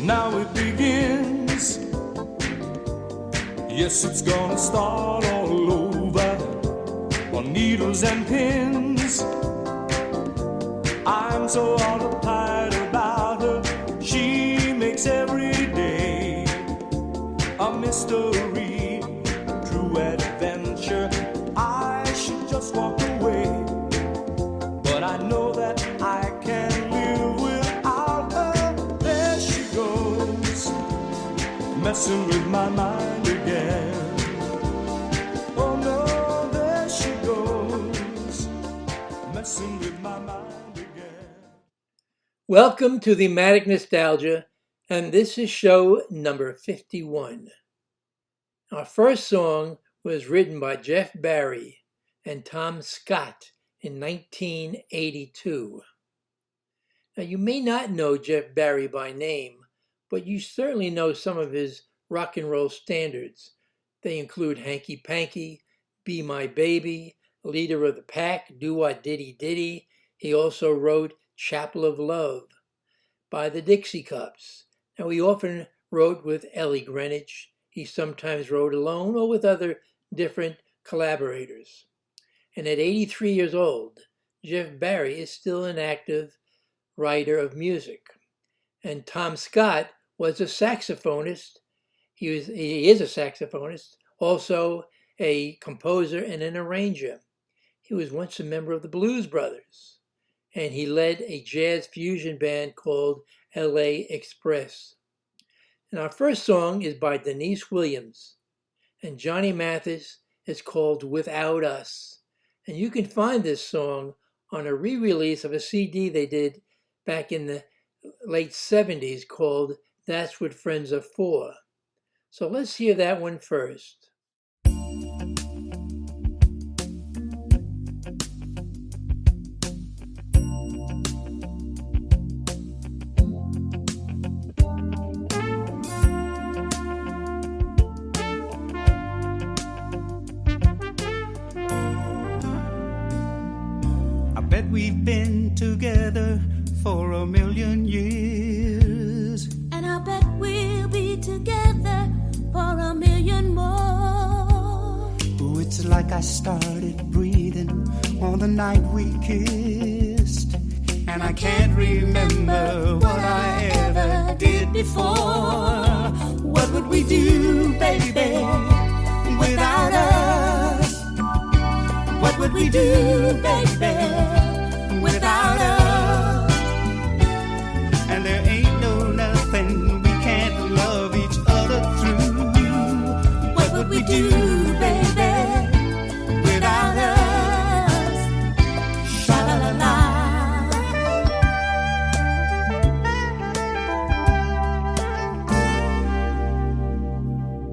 Now it begins. Yes, it's gonna start all over on needles and pins. I'm so uptight about her. She makes every day a mystery, true adventure. I should just walk away, but I know that I can't live without her. There she goes, messing with my mind again. Oh no, there she goes, messing with my mind again. Welcome to Thematic Nostalgia, and this is show number 51. Our first song was written by Jeff Barry and Tom Scott in 1982. Now, you may not know Jeff Barry by name, but you certainly know some of his rock and roll standards. They include Hanky Panky, Be My Baby, Leader of the Pack, Do-Wah-Diddy-Diddy. He also wrote Chapel of Love by the Dixie Cups. Now, he often wrote with Ellie Greenwich. He sometimes wrote alone or with other different collaborators. And at 83 years old, Jeff Barry is still an active writer of music. And Tom Scott was a saxophonist. He is a saxophonist, also a composer and an arranger. He was once a member of the Blues Brothers, and he led a jazz fusion band called LA Express. And our first song is by Denise Williams, and Johnny Mathis is called Without Us. And you can find this song on a re-release of a CD they did back in the late 70s called That's What Friends Are For. So let's hear that one first. We've been together for a million years, and I bet we'll be together for a million more. Oh, it's like I started breathing on the night we kissed, and I can't remember what I ever did before. What would we do, baby, without us? What would we do, baby, without us? And there ain't nothing we can't love each other through. What would we do, baby, without us? Sha-la-la-la.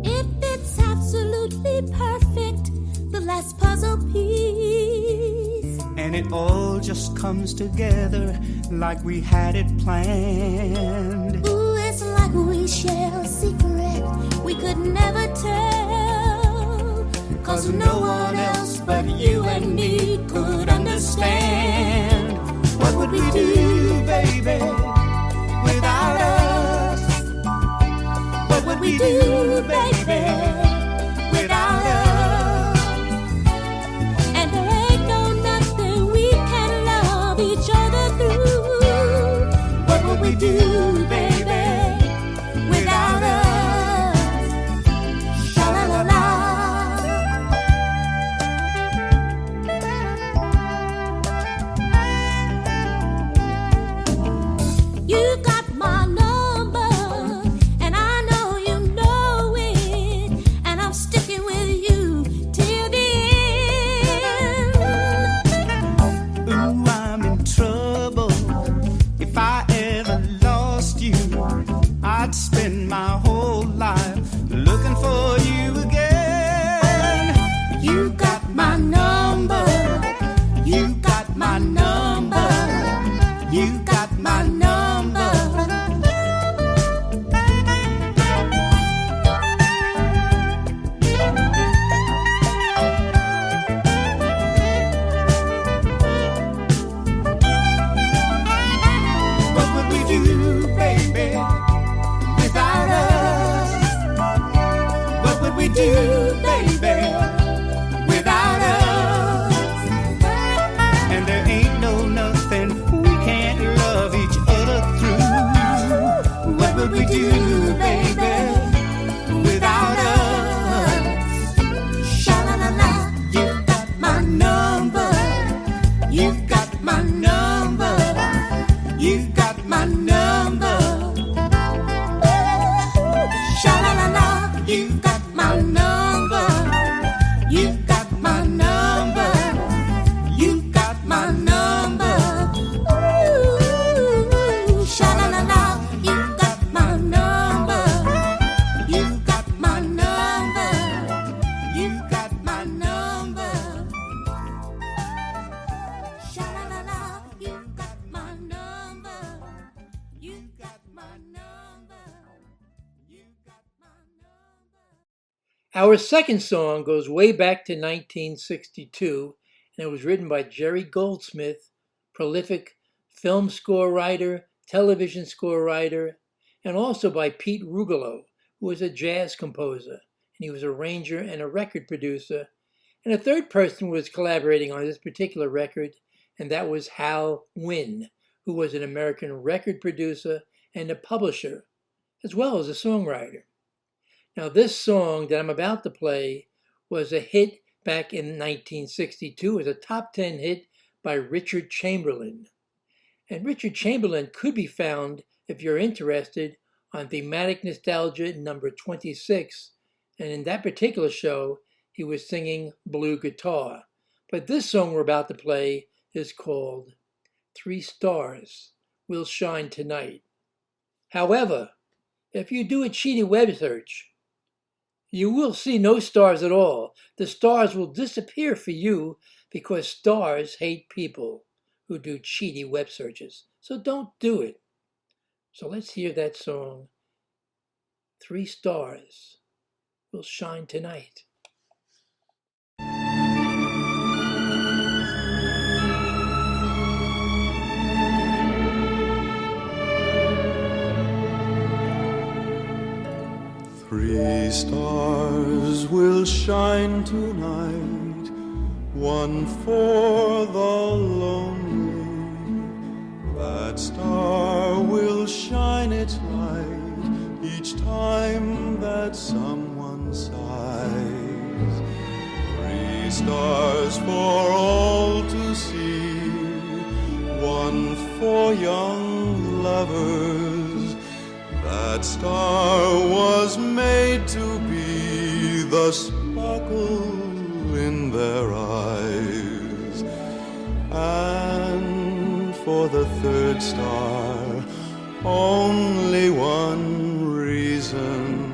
If it's absolutely perfect, the last puzzle piece, and it all just comes together like we had it planned. Ooh, it's like we share a secret we could never tell, 'cause no one else but you and me could understand. What would we do, baby, without us? What would we do, baby, without us? What would we do, baby, without us? Sha-la-la-la. You got my number, and I know you know it, and I'm sticking with you till the end. Ooh, I'm in trouble. If I ever lost you, I'd spend my whole life looking for you again. You got my number. You got my number. You got my number. do, baby, without us? And there ain't no nothing we can't love each other through. What would we do, baby, without us? Sha-la-la-la, you've got my number. You've got my number. You've got my number. Sha-la-la-la, you've got my number. You've got my number. You've got my number. Ooh, sha-la-la-la, you've got my number. You've got my number. You've got my number. Sha-la-la-la, you've got my number. You've got my number. You've got my number. Our second song goes way back to 1962, and it was written by Jerry Goldsmith, prolific film score writer, television score writer, and also by Pete Rugolo, who was a jazz composer, and he was a arranger and a record producer. And a third person was collaborating on this particular record, and that was Hal Wynn, who was an American record producer and a publisher, as well as a songwriter. Now, this song that I'm about to play was a hit back in 1962. It was a top 10 hit by Richard Chamberlain. And Richard Chamberlain could be found, if you're interested, on Thematic Nostalgia number 26. And in that particular show, he was singing blue guitar. But this song we're about to play is called 3 Stars Will Shine Tonight. However, if you do a cheaty web search, you will see no stars at all. The stars will disappear for you because stars hate people who do cheaty web searches. So don't do it. So let's hear that song, 3 Stars Will Shine Tonight. Three stars will shine tonight, one for the lonely. That star will shine its light each time that someone sighs. 3 stars for all to see, one for young lovers. That star was made to be the sparkle in their eyes. And for the third star, only one reason.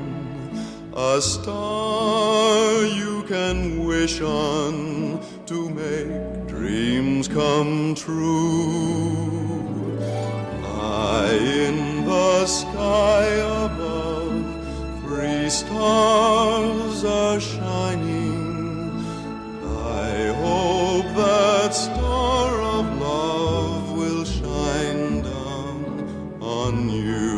A star you can wish on to make dreams come true. High in the sky above, 3 stars are shining. I hope that star of love will shine down on you.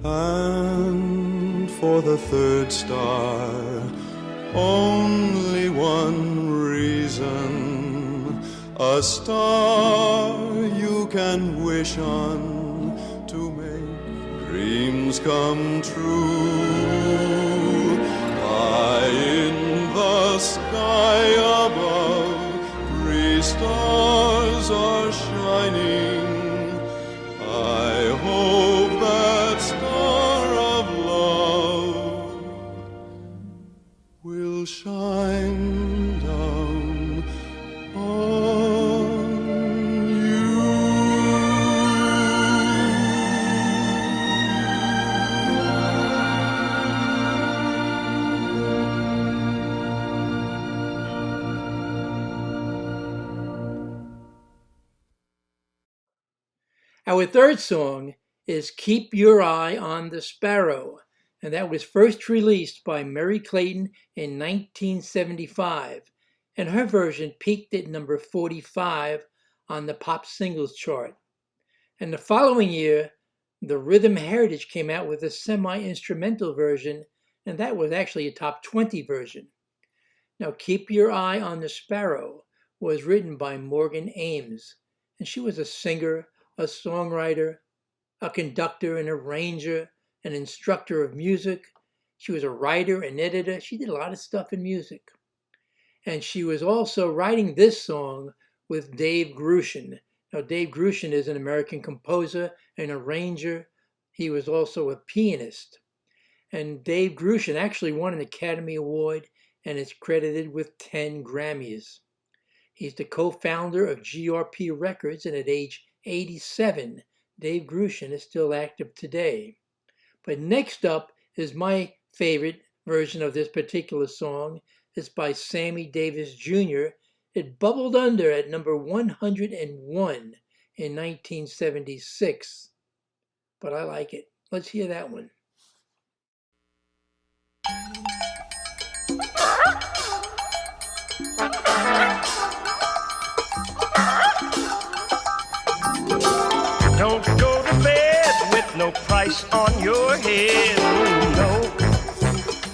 And for the third star, only one reason. A star you can wish on to make dreams come true. High in the sky above, 3 stars are shining. I hope that star of love will shine down on you. Our third song is Keep Your Eye on the Sparrow, and that was first released by Mary Clayton in 1975, and her version peaked at number 45 on the pop singles chart. And the following year, the Rhythm Heritage came out with a semi-instrumental version, and that was actually a top 20 version. Now, Keep Your Eye on the Sparrow was written by Morgan Ames, and she was a singer, a songwriter, a conductor, an arranger, an instructor of music. She was a writer, an editor. She did a lot of stuff in music. And she was also writing this song with Dave Grusin. Now, Dave Grusin is an American composer and arranger. He was also a pianist. And Dave Grusin actually won an Academy Award and is credited with 10 Grammys. He's the co-founder of GRP Records, and at age 87, Dave Grusin is still active today. But next up is my favorite version of this particular song. It's by Sammy Davis Jr. It bubbled under at number 101 in 1976. But I like it. Let's hear that one. Don't go to bed with no price on your head. No,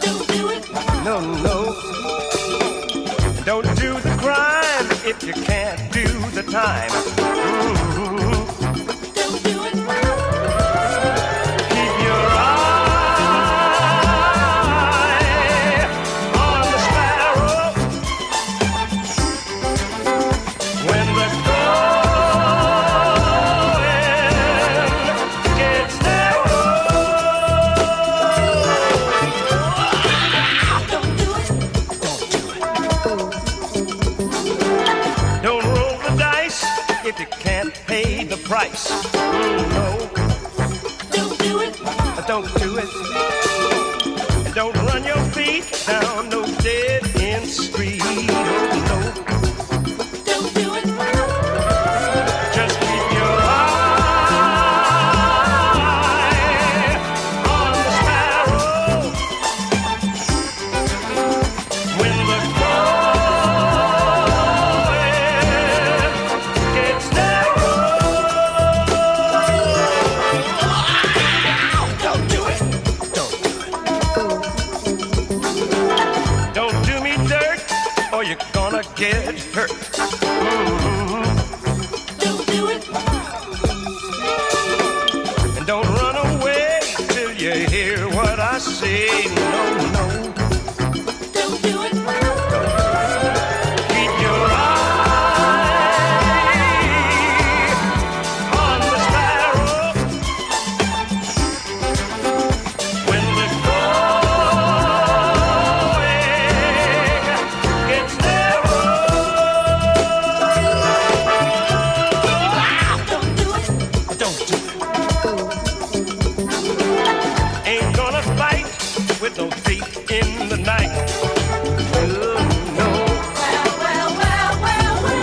Don't do it. no, no. Don't do the crime if you can't do the time. Don't do it. Keep your eye on the sparrow. When the going gets narrow. Don't do it. Don't roll the dice if you can't pay the price. No, Don't do it. don't do it. And don't run your feet down no dead end street. Oh no, Don't do it. just keep your eye on the sparrow. When the going gets narrow. Don't do it. Don't do me dirt, or you're gonna get hurt. Don't do it. And don't run away till you hear what I say. No, no. Don't do it. Keep your eye on the sparrow. When the going gets narrow. Don't do it. Don't do it. Ain't gonna fight with no thief in the night. Oh, no. Well, well, well, well, well.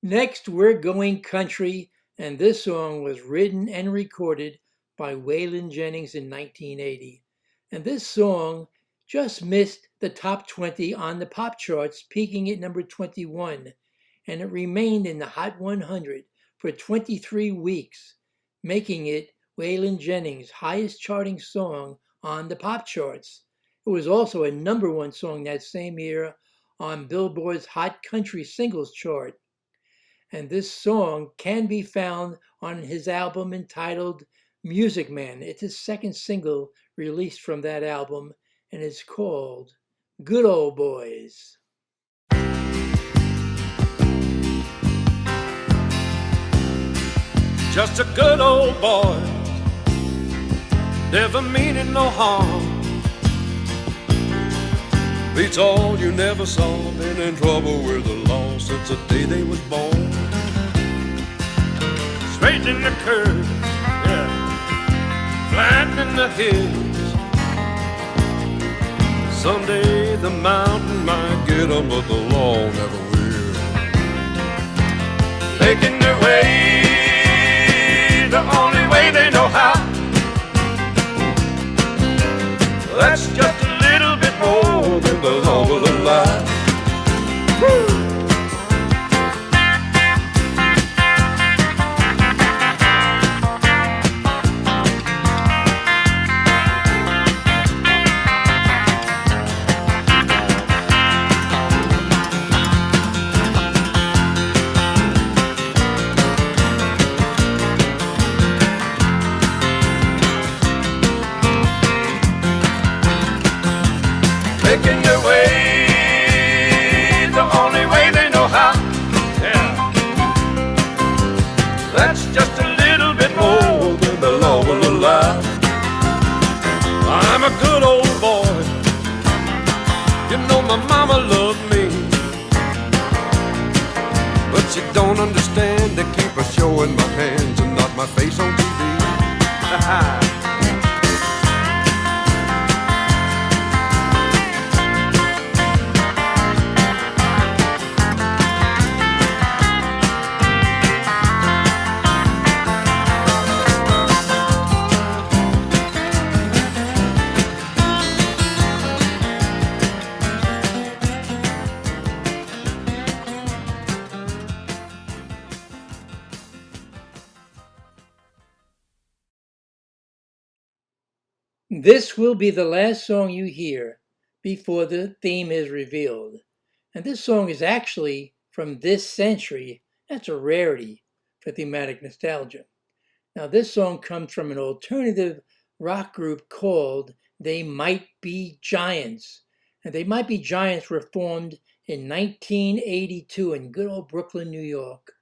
Next, we're going country, and this song was written and recorded by Waylon Jennings in 1980. And this song just missed the top 20 on the pop charts, peaking at number 21, and it remained in the Hot 100 for 23 weeks, making it Waylon Jennings' highest charting song on the pop charts. It was also a number one song that same year on Billboard's Hot Country Singles chart. And this song can be found on his album entitled Music Man. It's his second single released from that album, and it's called Good Old Boys. Just a good old boy, never meaning no harm. Beats all you never saw, been in trouble with the law since the day they was born. Straightening the curves, yeah, flattening the hills. Someday the mountain might get 'em, but the law never will. making their way the only way they know how. That's just a little bit more than the law will allow. Making their way the only way they know how. Yeah, that's just a little bit more than the law will allow. I'm a good old boy, you know my mama loved me, but she don't understand. They keep her showing my hands and not my face on TV. This will be the last song you hear before the theme is revealed. And this song is actually from this century. That's a rarity for Thematic Nostalgia. Now, this song comes from an alternative rock group called They Might Be Giants. And They Might Be Giants were formed in 1982 in good old Brooklyn, New York.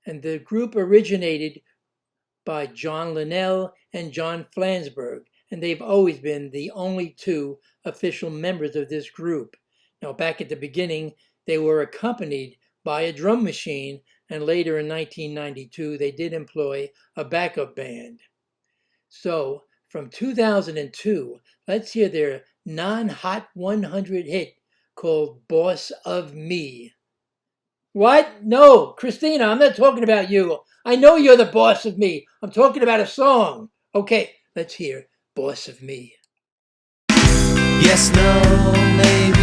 And the group originated by John Linnell and John Flansburgh, and they've always been the only two official members of this group. Now, back at the beginning, they were accompanied by a drum machine, and later in 1992, they did employ a backup band. So, from 2002, let's hear their non-Hot 100 hit called Boss of Me. What? No, Christina, I'm not talking about you. I know you're the boss of me. I'm talking about a song. Okay, let's hear Boss of Me. Yes, no, maybe.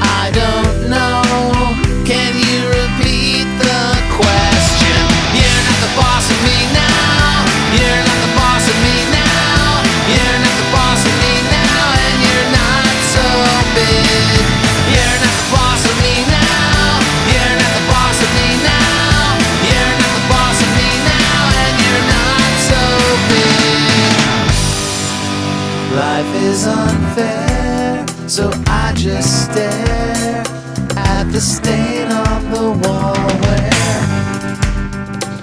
I don't know. Can you repeat the question? You're not the boss of me now. You're not the boss of me now. You're not the boss of me now. And you're not so big. You're not the boss of me now. You're not the boss of me now. You're not the boss of me now. And you're not so big. Life is unfair, so I just stare at the stain on the wall where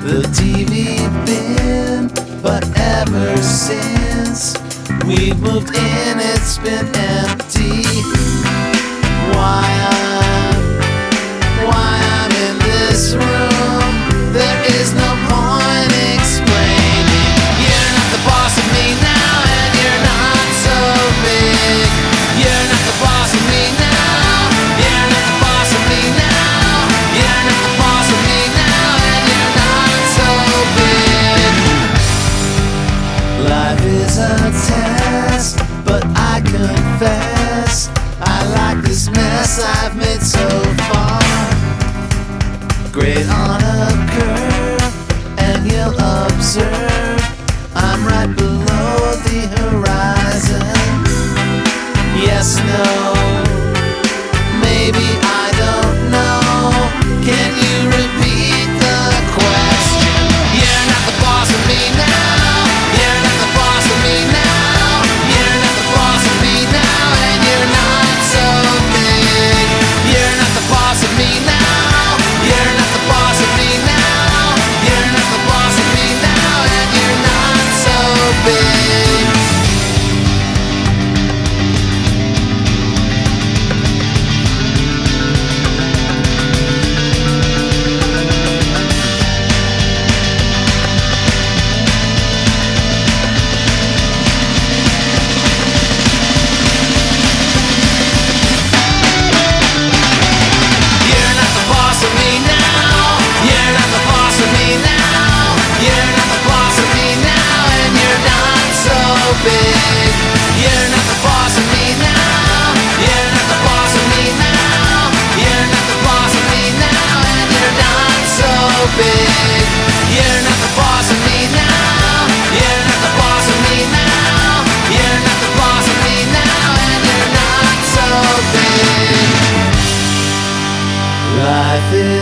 the TV been. But ever since we've moved in, it's been empty. Why I'm in this room, there is no point explaining. You're not the boss of me now, and you're not so big. You're not the boss of me now. You're not the boss of me now. You're not the boss of me now, and you're not so big. Life is a test, but I confess I like this mess I've made so far. Great on a curve, and you'll observe I'm right below the horizon. Yes, no, maybe I don't know. Can you repeat the question? You're not the boss of me now. You're not the boss of me now. You're not the boss of me now, and you're not so big. You're not the boss of me now. You're not the boss of me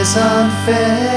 this unfair?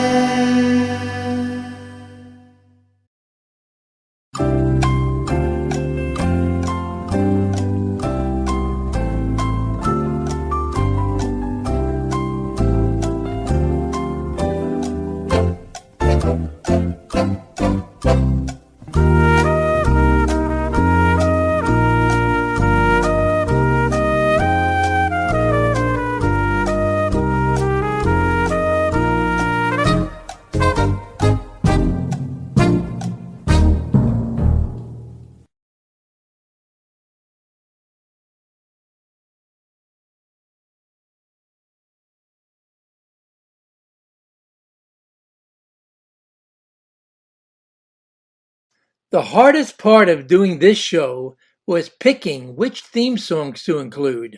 The hardest part of doing this show was picking which theme songs to include.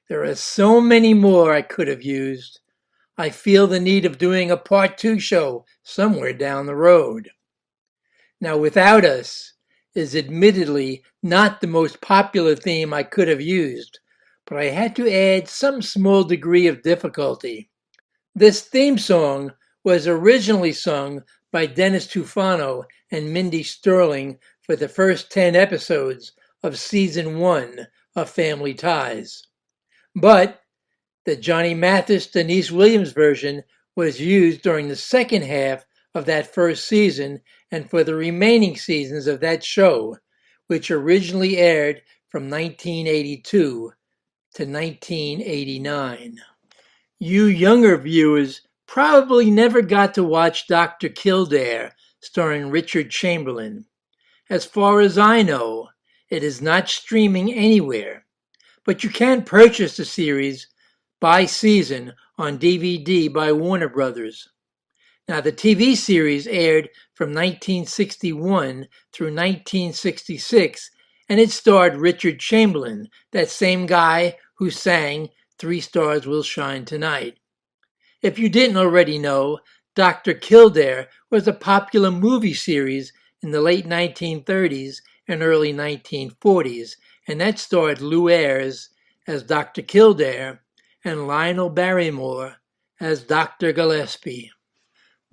There are so many more I could have used. I feel the need of doing a part 2 show somewhere down the road. Now, Without Us is admittedly not the most popular theme I could have used, but I had to add some small degree of difficulty. This theme song was originally sung by Dennis Tufano and Mindy Sterling for the first 10 episodes of Season 1 of Family Ties. But the Johnny Mathis, Denise Williams version was used during the second half of that first season and for the remaining seasons of that show, which originally aired from 1982 to 1989. You younger viewers probably never got to watch Dr. Kildare, starring Richard Chamberlain. As far as I know, it is not streaming anywhere, but you can purchase the series by season on DVD by Warner Brothers. Now, the TV series aired from 1961 through 1966, and it starred Richard Chamberlain, that same guy who sang Three Stars Will Shine Tonight. If you didn't already know, Dr. Kildare was a popular movie series in the late 1930s and early 1940s, and that starred Lou Ayres as Dr. Kildare and Lionel Barrymore as Dr. Gillespie.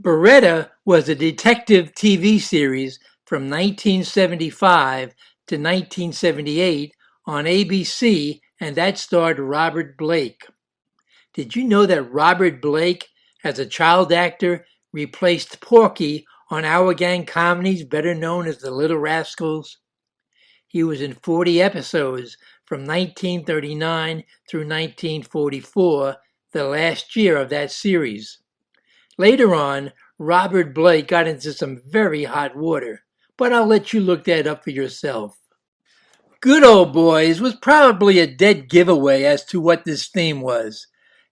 Beretta was a detective TV series from 1975 to 1978 on ABC, and that starred Robert Blake. Did you know that Robert Blake, as a child actor, replaced Porky on Our Gang Comedies, better known as The Little Rascals? He was in 40 episodes from 1939 through 1944, the last year of that series. Later on, Robert Blake got into some very hot water, but I'll let you look that up for yourself. Good Old Boys was probably a dead giveaway as to what this theme was.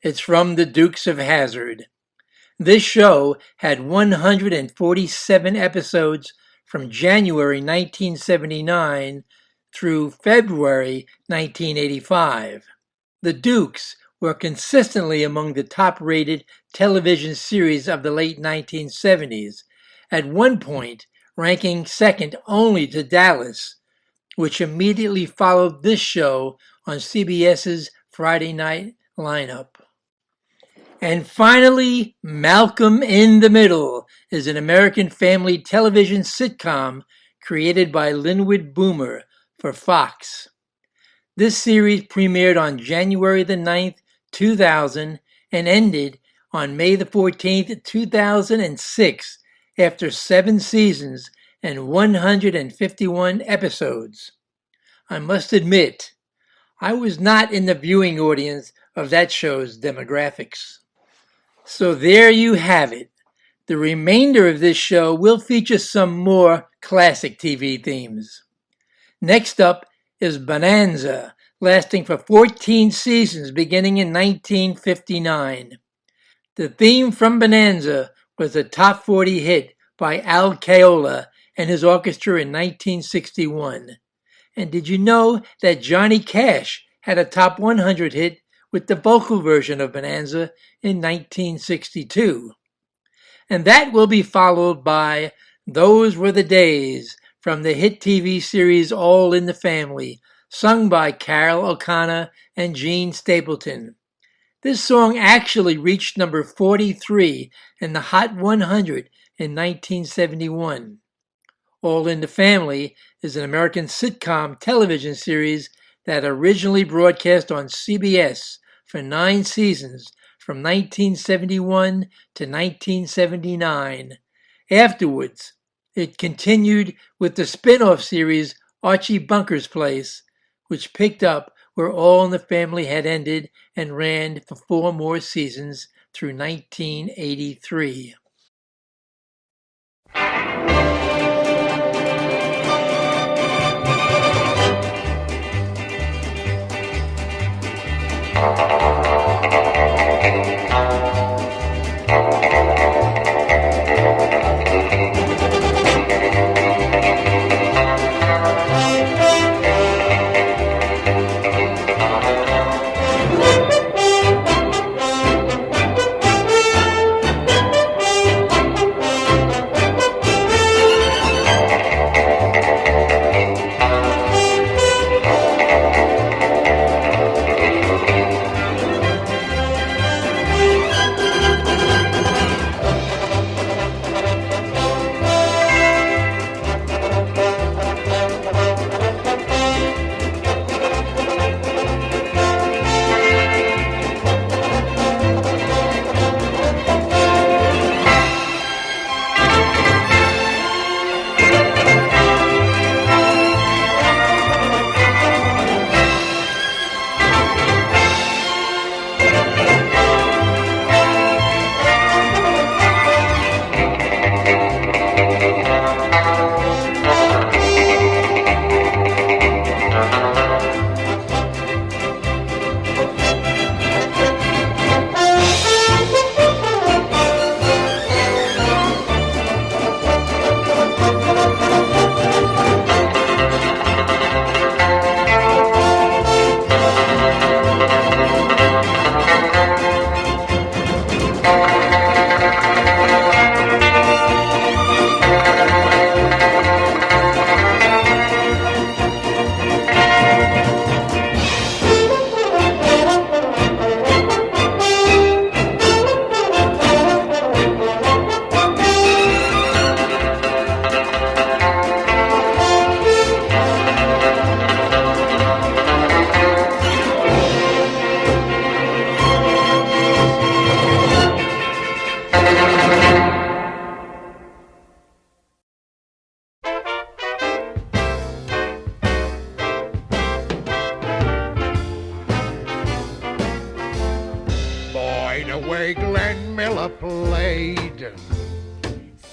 It's from the Dukes of Hazzard. This show had 147 episodes from January 1979 through February 1985. The Dukes were consistently among the top-rated television series of the late 1970s, at one point ranking second only to Dallas, which immediately followed this show on CBS's Friday night lineup. And finally, Malcolm in the Middle is an American family television sitcom created by Linwood Boomer for Fox. This series premiered on January the 9th, 2000 and ended on May the 14th, 2006 after 7 seasons and 151 episodes. I must admit, I was not in the viewing audience of that show's demographics. So there you have it. The remainder of this show will feature some more classic TV themes. Next up is Bonanza, lasting for 14 seasons beginning in 1959. The theme from Bonanza was a top 40 hit by Al Caiola and his orchestra in 1961. And did you know that Johnny Cash had a top 100 hit with the vocal version of Bonanza in 1962? And that will be followed by Those Were the Days from the hit TV series All in the Family, sung by Carol O'Connor and Gene Stapleton. This song actually reached number 43 in the Hot 100 in 1971. All in the Family is an American sitcom television series that originally broadcast on CBS for 9 seasons from 1971 to 1979. Afterwards, it continued with the spin-off series Archie Bunker's Place, which picked up where All in the Family had ended and ran for 4 more seasons through 1983. way Glenn Miller played.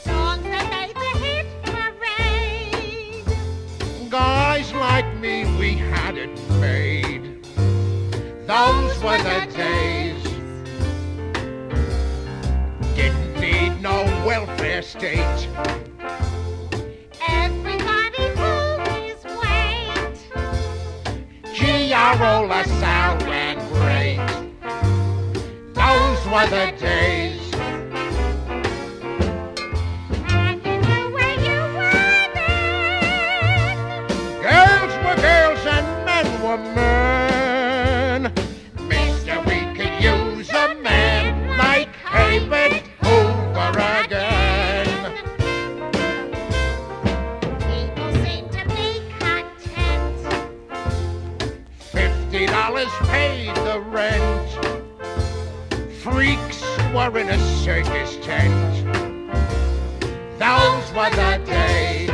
Songs that made the hit parade. Guys like me, we had it made. Those were the days. Didn't need no welfare state. Everybody pulled his weight. Gee, I roll a sound and great. Those were the days. And you knew where you were then. Girls were girls and men were men. Mister, we could use a man like Herbert Hoover again. People seem to be content. $50 paid the rent. Freaks were in a circus tent. Those were the days.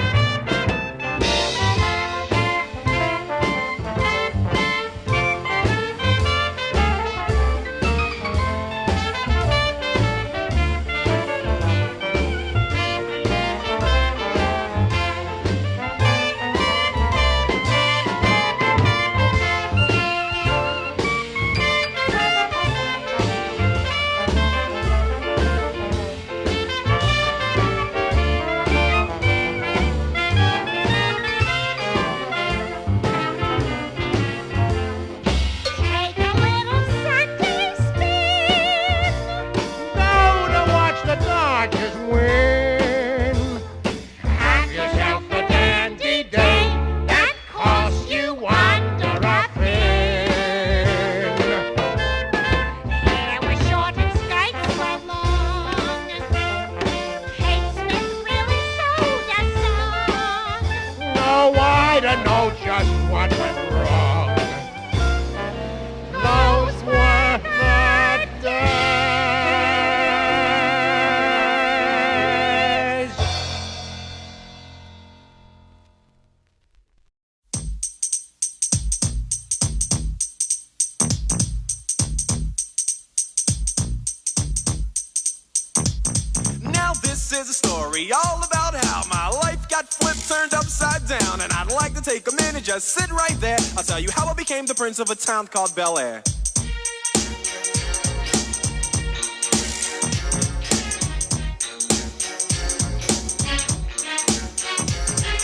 is a story all about how my life got flipped, turned upside down. And I'd like to take a minute, just sit right there. I'll tell you how I became the prince of a town called Bel Air.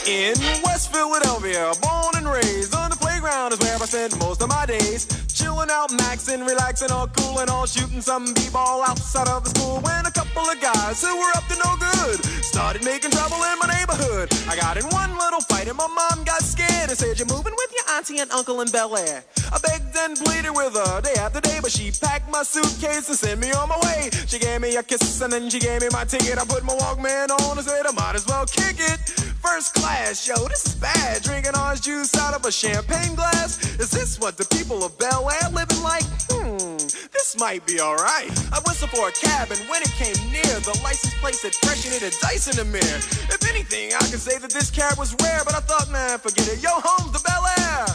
In West Philadelphia, born and raised on the playground is where I spent most of my days. Chilling out, maxing, relaxing, all cool and all, shooting some b-ball outside of the school. When a couple of guys who were up to no good started making trouble in my neighborhood. I got in one little fight and my mom got scared and said, "You're moving with your auntie and uncle in Bel Air." I begged and pleaded with her day after day, but she packed my suitcase and sent me on my way. She gave me a kiss and then she gave me my ticket. I put my Walkman on and said I might as well kick it. First class, yo, this is bad. Drinking orange juice out of a champagne glass. Is this what the people of Bel Air living like? This might be alright. I whistled for a cab and when it came near, the license plate said fresh and it had dice in the mirror. If anything, I could say that this cab was rare, but I thought, man, forget it. Yo, home's the Bel Air.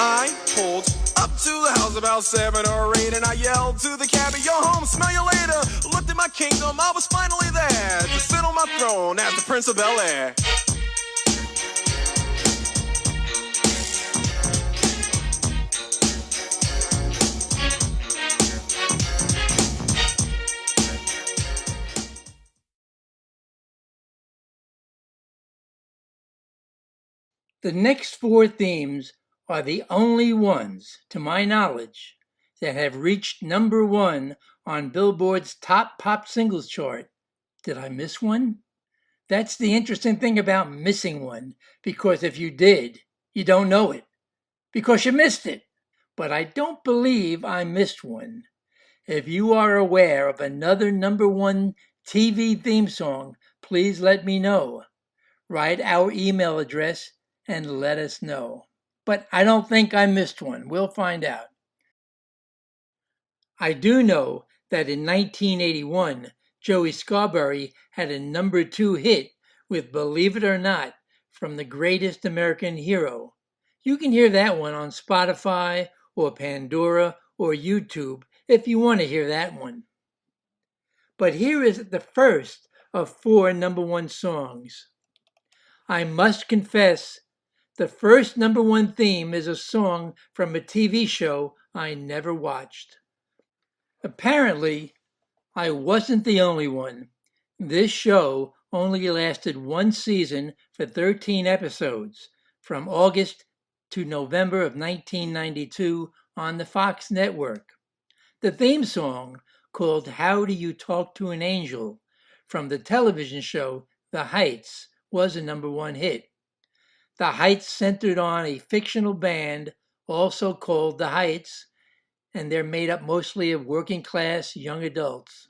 I pulled up to the house about 7 or 8 and I yelled to the cabbie, "Yo, home, smell you later." Looked at my kingdom, I was finally there to sit on my throne as the Prince of Bel Air. The next four themes are the only ones, to my knowledge, that have reached number one on Billboard's top pop singles chart. Did I miss one? That's the interesting thing about missing one, because if you did, you don't know it, because you missed it. But I don't believe I missed one. If you are aware of another number one TV theme song, please let me know. Write our email address and let us know. But I don't think I missed one. We'll find out. I do know that in 1981, Joey Scarberry had a number 2 hit with Believe It or Not from The Greatest American Hero. You can hear that one on Spotify or Pandora or YouTube if you want to hear that one. But here is the first of 4 number 1 songs. I must confess, the first number 1 theme is a song from a TV show I never watched. Apparently, I wasn't the only one. This show only lasted 1 season for 13 episodes, from August to November of 1992 on the Fox network. The theme song, called How Do You Talk to an Angel, from the television show The Heights, was a number 1 hit. The Heights centered on a fictional band, also called The Heights, and they're made up mostly of working class young adults.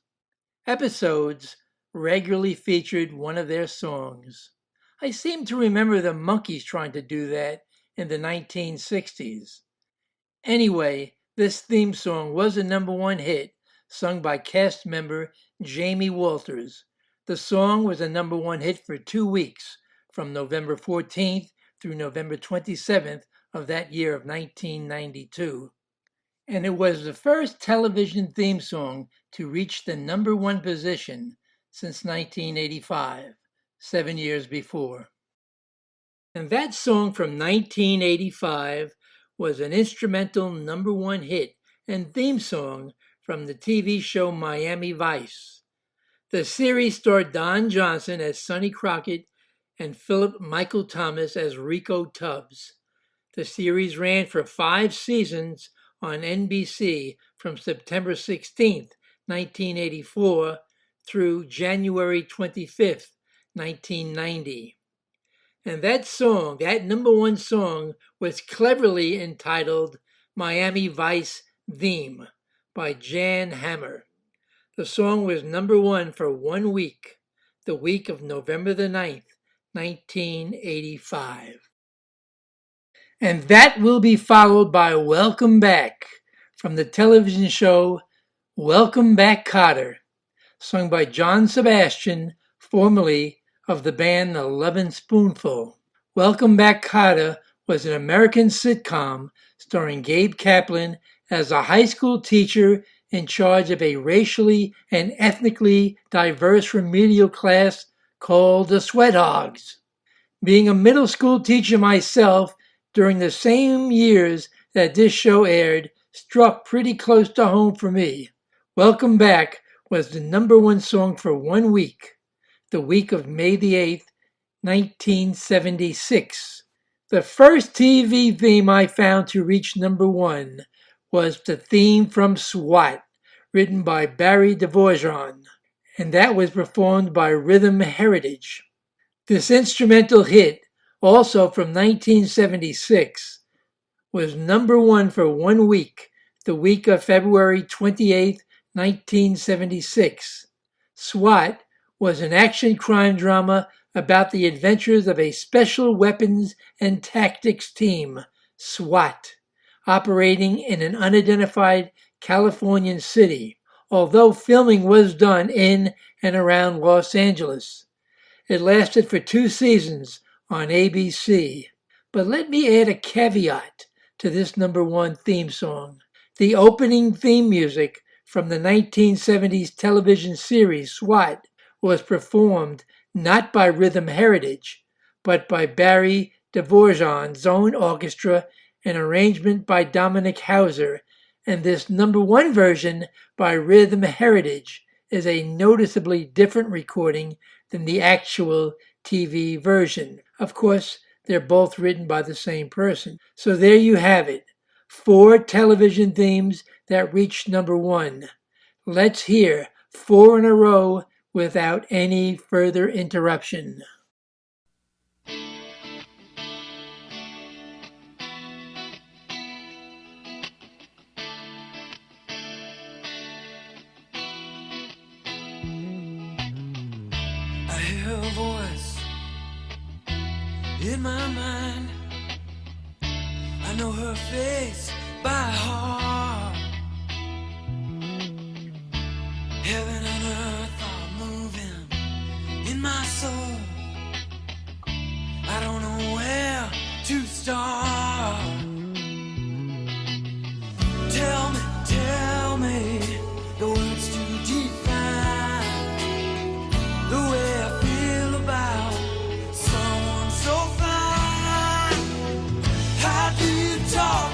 Episodes regularly featured one of their songs. I seem to remember the Monkees trying to do that in the 1960s. Anyway, this theme song was a number 1 hit, sung by cast member Jamie Walters. The song was a number 1 hit for 2 weeks, from November 14th through November 27th of that year of 1992. And it was the first television theme song to reach the number 1 position since 1985, 7 years before. And that song from 1985 was an instrumental number 1 hit and theme song from the TV show Miami Vice. The series starred Don Johnson as Sonny Crockett and Philip Michael Thomas as Rico Tubbs. The series ran for 5 seasons on NBC from September 16th, 1984 through January 25th, 1990. And that song, that number 1 song, was cleverly entitled Miami Vice Theme by Jan Hammer. The song was number 1 for 1 week, the week of November the 9th, 1985. And that will be followed by Welcome Back from the television show Welcome Back Kotter, sung by John Sebastian, formerly of the band The Lovin' Spoonful. Welcome Back Kotter was an American sitcom starring Gabe Kaplan as a high school teacher in charge of a racially and ethnically diverse remedial class called the Sweat Hogs. Being a middle school teacher myself during the same years that this show aired struck pretty close to home for me. Welcome Back was the #1 song for 1 week, the week of May the 8th, 1976. The first TV theme I found to reach #1 was the theme from SWAT, written by Barry Dvorak, and that was performed by Rhythm Heritage. This instrumental hit, also from 1976, was #1 for 1 week, the week of February 28, 1976. SWAT was an action crime drama about the adventures of a Special Weapons and Tactics team, SWAT, operating in an unidentified Californian city, although filming was done in and around Los Angeles. It lasted for 2 seasons on ABC. But let me add a caveat to this #1 theme song. The opening theme music from the 1970s television series SWAT was performed not by Rhythm Heritage, but by Barry Dvorak's own orchestra, an arrangement by Dominic Hauser, and this #1 version by Rhythm Heritage is a noticeably different recording than the actual TV version. Of course, they're both written by the same person. So there you have it, 4 television themes that reached #1. Let's hear 4 in a row without any further interruption. I hear a voice in my mind. I know her face by heart. Heaven and earth are moving in my soul. I don't know where to start. Tell me the words to define the way I feel about someone so fine. How do you talk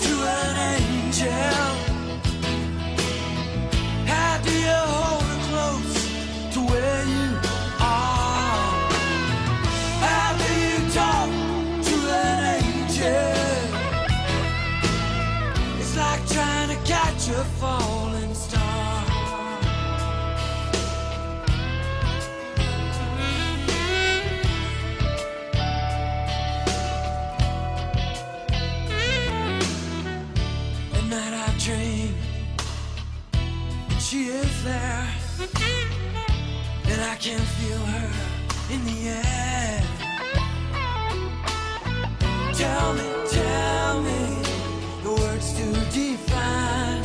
to an angel? How do you hold her close to where you are? How do you talk to an angel? It's like trying to catch a falling star. At night I dream and she is there, and I can feel her in the air. Tell me the words to define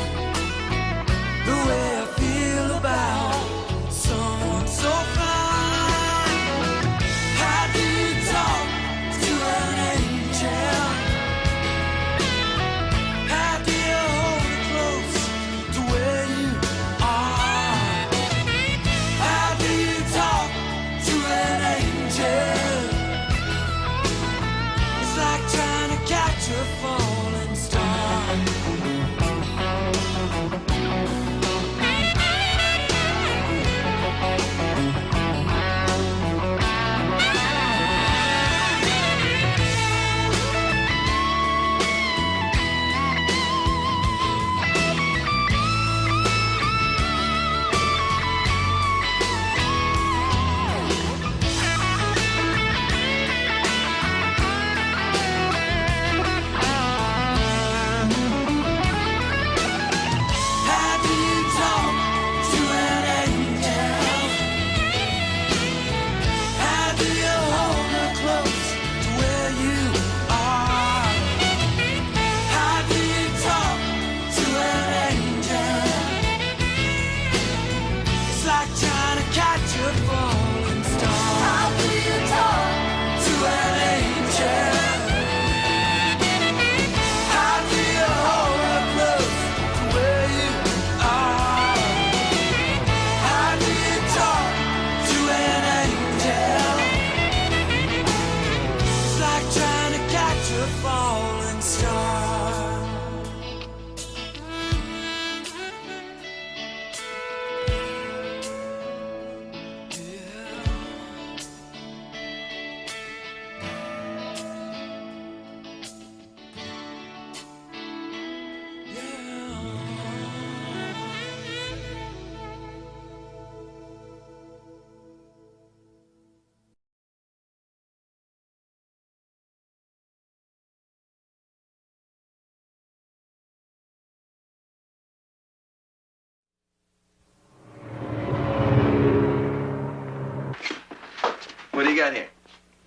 got here?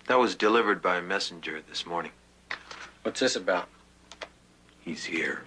That was delivered by a messenger this morning. What's this about? He's here.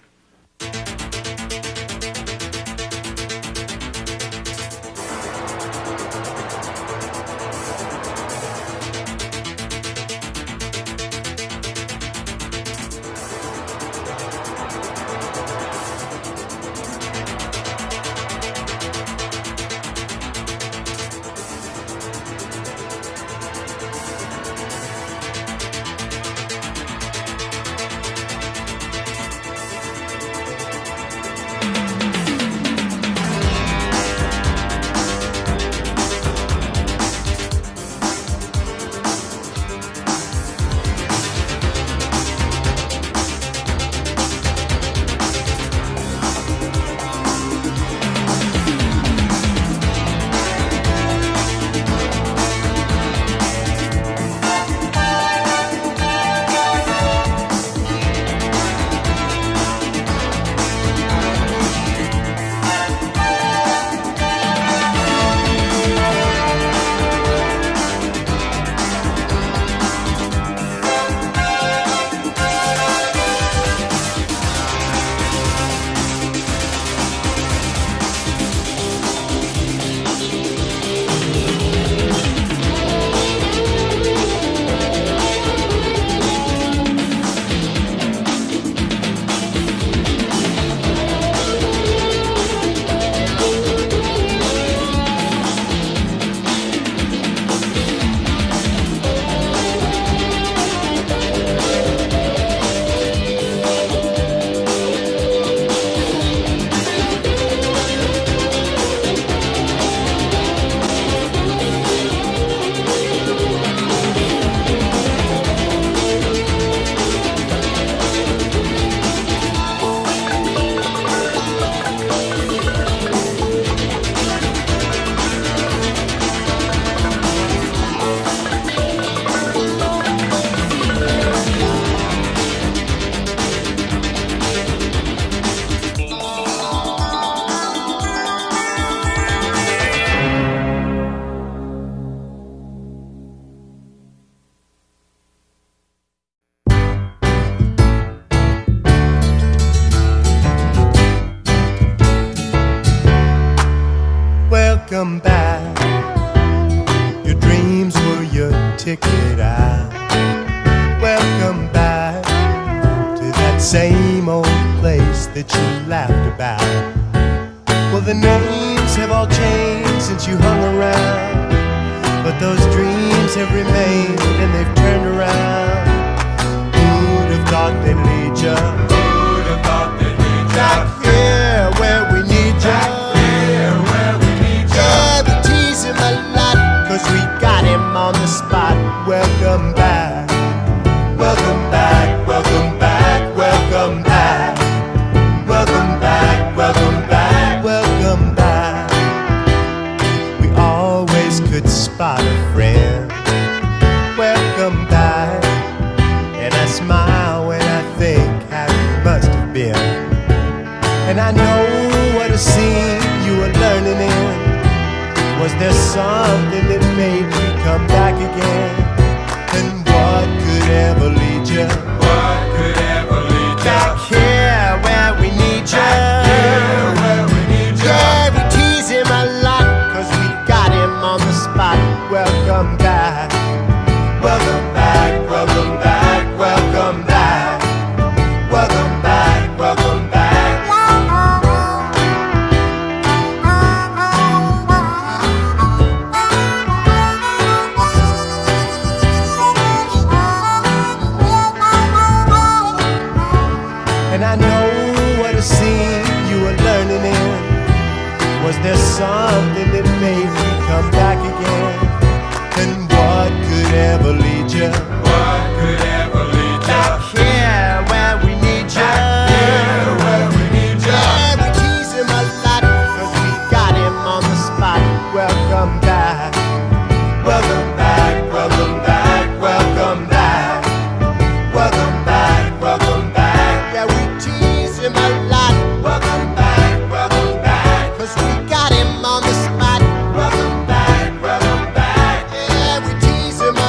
Welcome back. Your dreams were your ticket out. Welcome back to that same old place that you laughed about. Well, the names have all changed since you hung around, but those dreams have remained and they've turned around. Who'd have thought they'd lead ya? Who'd have thought they'd lead ya? Back here where we need ya. Cause we got him on the spot. Welcome back. Welcome back. Welcome back. Welcome back. Welcome back. Welcome back. Welcome back. We always could spot a friend. Welcome back. And I smile when I think how you must have been. And I know what a scene you were learning in. Was there something that made you come back again? And what could ever lead you? What could ever lead you? Back here where we need you. Back here where we need you. Yeah, we tease him a lot, cause we got him on the spot. Welcome back. Welcome back. Welcome back. Welcome back. Welcome back. Welcome back. And I know what a scene you were learning in. Was there something that made you come back again? And what could ever lead you? What could ever lead you? Back here where we need you. Back here where we need you. Yeah, we tease him a lot, cause we got him on the spot. Welcome back. Welcome back. Welcome back. Welcome back. Welcome back. Welcome back. Yeah, we tease him a lot. Welcome back, cause we got him on the spot. Welcome back, yeah, we tease him a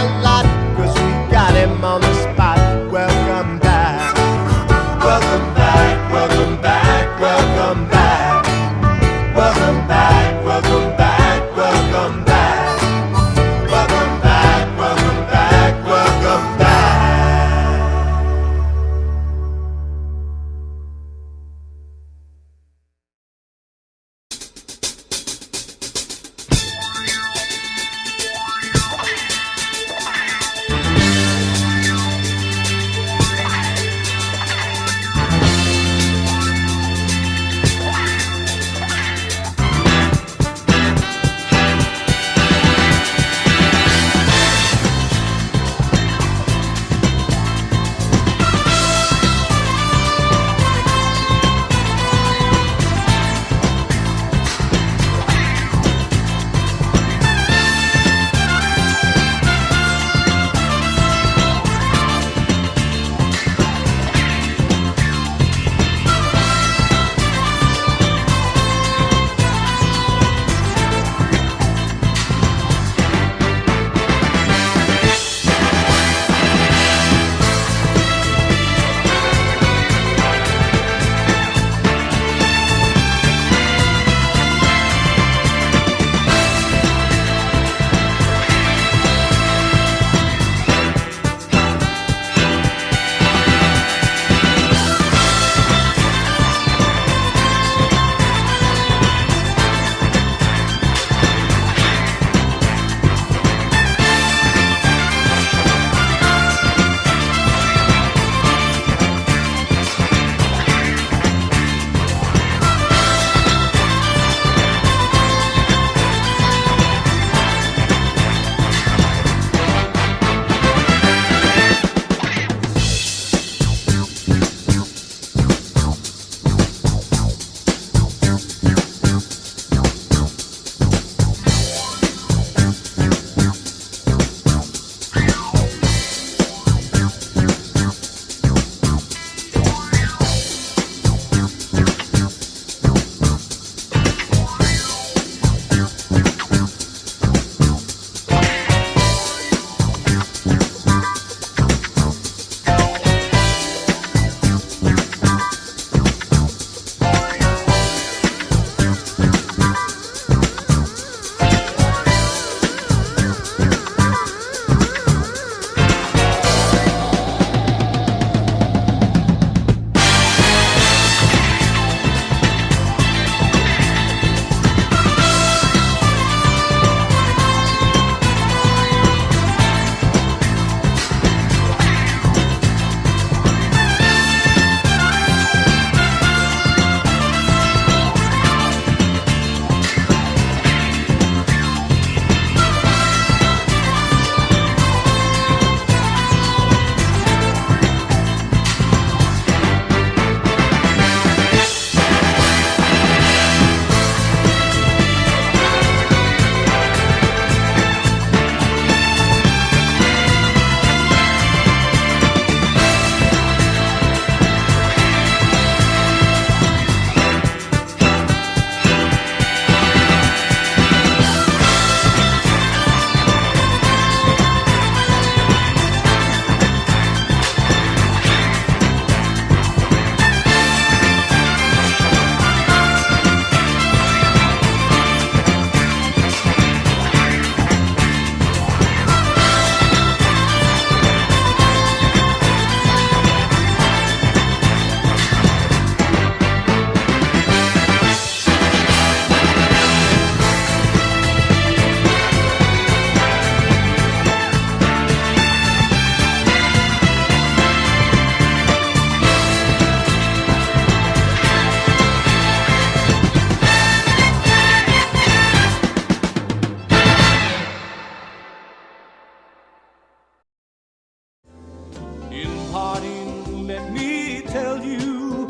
parting, let me tell you,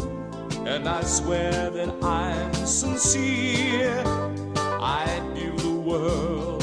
and I swear that I'm sincere, I'd give the world